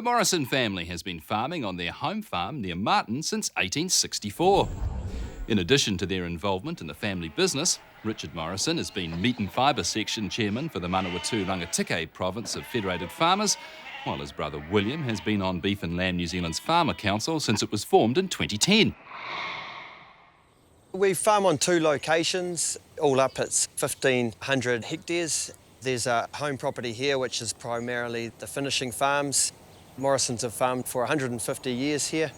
The Morrison family has been farming on their home farm near Martin since 1864. In addition to their involvement in the family business, Richard Morrison has been Meat and Fibre Section Chairman for the Manawatu Rangitikei province of Federated Farmers, while his brother William has been on Beef and Lamb New Zealand's Farmer Council since it was formed in 2010. We farm on two locations, all up it's 1,500 hectares. There's a home property here which is primarily the finishing farms. Morrisons have farmed for 150 years here,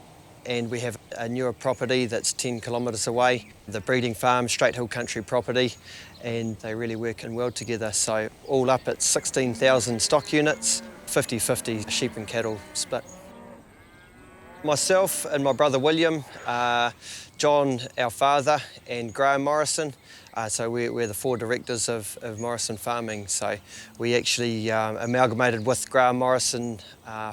and we have a newer property that's 10 kilometres away, the breeding farm, straight hill country property, and they really work in well together. So all up it's 16,000 stock units, 50-50 sheep and cattle split. Myself and my brother William, John, our father, and Graham Morrison. So we're the four directors of Morrison Farming. So we actually amalgamated with Graham Morrison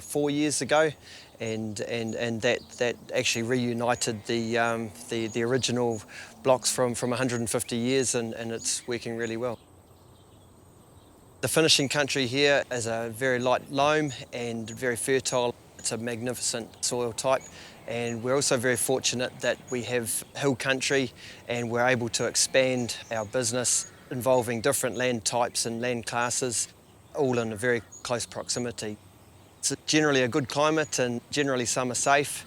4 years ago, and that actually reunited the original blocks from 150 years, and it's working really well. The finishing country here is a very light loam and very fertile. It's a magnificent soil type, and we're also very fortunate that we have hill country and we're able to expand our business involving different land types and land classes, all in a very close proximity. It's generally a good climate and generally summer safe.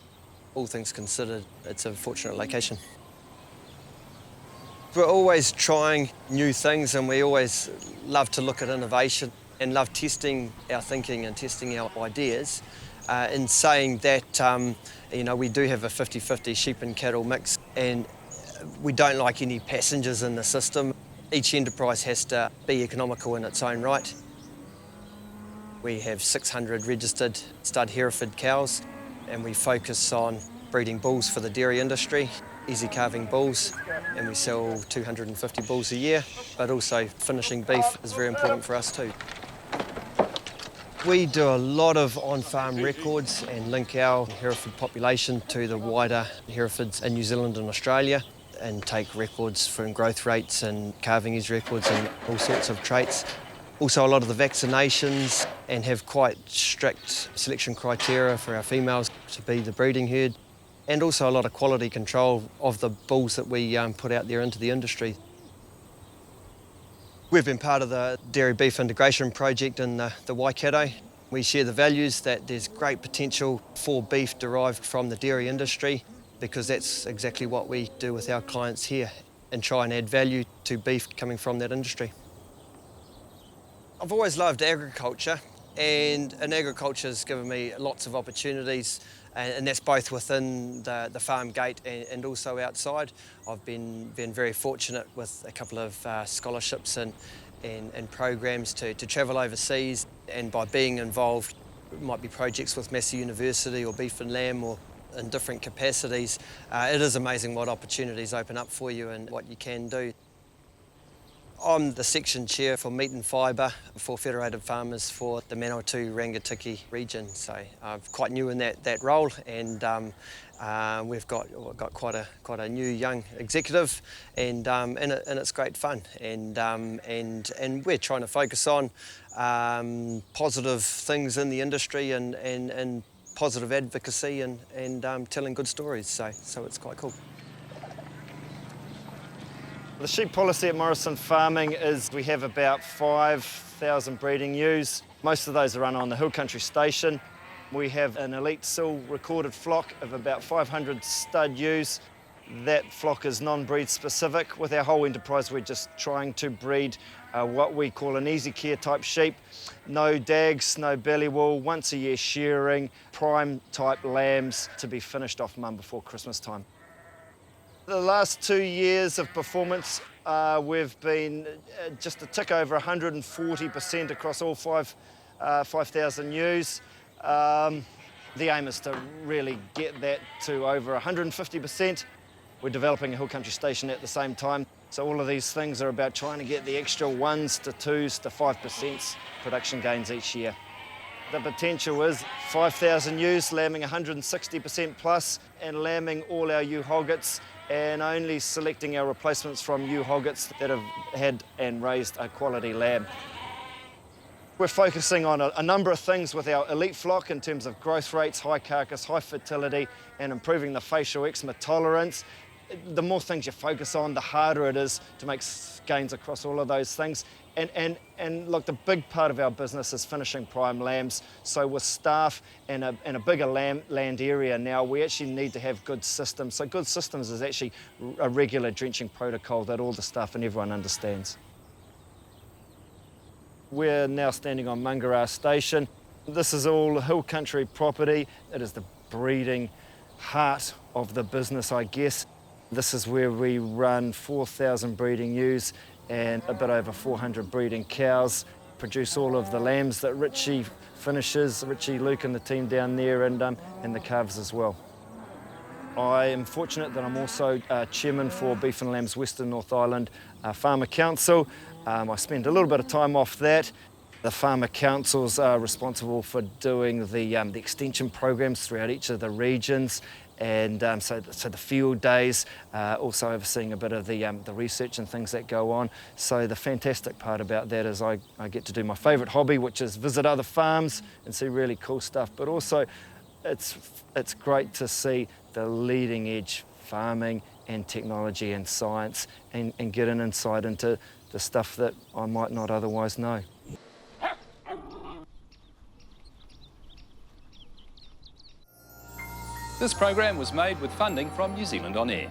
All things considered, it's a fortunate location. We're always trying new things, and we always love to look at innovation and love testing our thinking and testing our ideas. In saying that, we do have a 50-50 sheep and cattle mix, and we don't like any passengers in the system. Each enterprise has to be economical in its own right. We have 600 registered stud Hereford cows, and we focus on breeding bulls for the dairy industry, easy calving bulls, and we sell 250 bulls a year, but also finishing beef is very important for us too. We do a lot of on-farm records and link our Hereford population to the wider Herefords in New Zealand and Australia, and take records from growth rates and calving edge records and all sorts of traits. Also a lot of the vaccinations, and have quite strict selection criteria for our females to be the breeding herd, and also a lot of quality control of the bulls that we put out there into the industry. We've been part of the Dairy Beef Integration Project in the Waikato. We share the values that there's great potential for beef derived from the dairy industry, because that's exactly what we do with our clients here, and try and add value to beef coming from that industry. I've always loved agriculture, and agriculture has given me lots of opportunities, and that's both within the farm gate and also outside. I've been very fortunate with a couple of scholarships and programs to travel overseas, and by being involved, it might be projects with Massey University or Beef and Lamb or in different capacities. It is amazing what opportunities open up for you and what you can do. I'm the section chair for Meat and Fibre for Federated Farmers for the Manawatu Rangitikei region, so I'm quite new in that role, and we've got quite a new young executive, and it's great fun, and we're trying to focus on positive things in the industry and positive advocacy and telling good stories, so it's quite cool. The sheep policy at Morrison Farming is we have about 5,000 breeding ewes. Most of those are run on the Hill Country station. We have an elite SIL recorded flock of about 500 stud ewes. That flock is non-breed specific. With our whole enterprise, we're just trying to breed what we call an easy care type sheep. No dags, no belly wool, once a year shearing, prime type lambs to be finished off mum before Christmas time. The last 2 years of performance, we've been just a tick over 140% across all 5,000 ewes. The aim is to really get that to over 150%. We're developing a hill country station at the same time, so all of these things are about trying to get the extra 1s to 2s to 5% production gains each year. The potential is 5,000 ewes, lambing 160% plus, and lambing all our ewe hoggets, and only selecting our replacements from ewe hoggets that have had and raised a quality lamb. We're focusing on a number of things with our elite flock in terms of growth rates, high carcass, high fertility, and improving the facial eczema tolerance. The more things you focus on, the harder it is to make gains across all of those things. And look, the big part of our business is finishing prime lambs. So with staff and a bigger land area now, we actually need to have good systems. So good systems is actually a regular drenching protocol that all the staff and everyone understands. We're now standing on Mangara Station. This is all hill country property. It is the breeding heart of the business, I guess. This is where we run 4,000 breeding ewes and a bit over 400 breeding cows, produce all of the lambs that Richie finishes, Richie, Luke and the team down there, and the calves as well. I am fortunate that I'm also chairman for Beef and Lambs Western North Island Farmer Council. I spend a little bit of time off that. The farmer councils are responsible for doing the extension programs throughout each of the regions, and so the field days, also overseeing a bit of the research and things that go on. So the fantastic part about that is I get to do my favourite hobby, which is visit other farms and see really cool stuff, but also it's great to see the leading edge farming and technology and science and get an insight into the stuff that I might not otherwise know. This program was made with funding from New Zealand On Air.